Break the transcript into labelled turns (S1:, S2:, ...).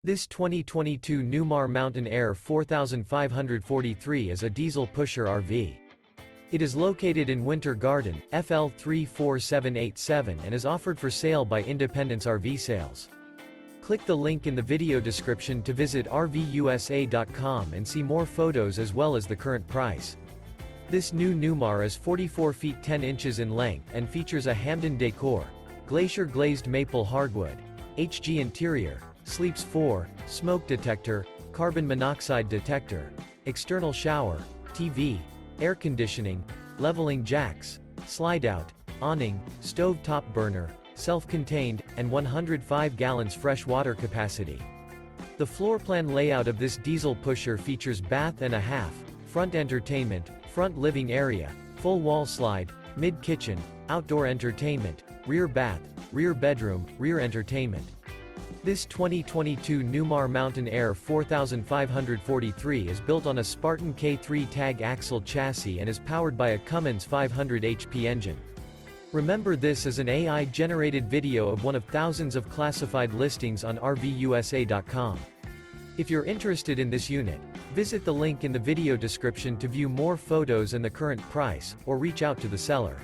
S1: This 2022 Newmar Mountain Aire 4543 is a diesel pusher RV. It is located in Winter Garden, FL 34787 and is offered for sale by Independence RV Sales. Click the link in the video description to visit RVUSA.com and see more photos as well as the current price. This new Newmar is 44 feet 10 inches in length and features a Hamden Decor, Glacier Glazed Maple Hardwood, HG interior, Sleeps 4, smoke detector, carbon monoxide detector, external shower, TV, air conditioning, leveling jacks, Slideout, awning, stove top burner, self-contained, and 105 gallons fresh water capacity. The floor plan layout of this diesel pusher features bath and a half, front entertainment, front living area, full wall slide, mid-kitchen, outdoor entertainment, rear bath, rear bedroom, rear entertainment. This 2022 Newmar Mountain Aire 4543 is built on a Spartan K3 Tag Axle chassis and is powered by a Cummins 500 HP engine. Remember, this is an AI-generated video of one of thousands of classified listings on RVUSA.com. If you're interested in this unit, visit the link in the video description to view more photos and the current price, or reach out to the seller.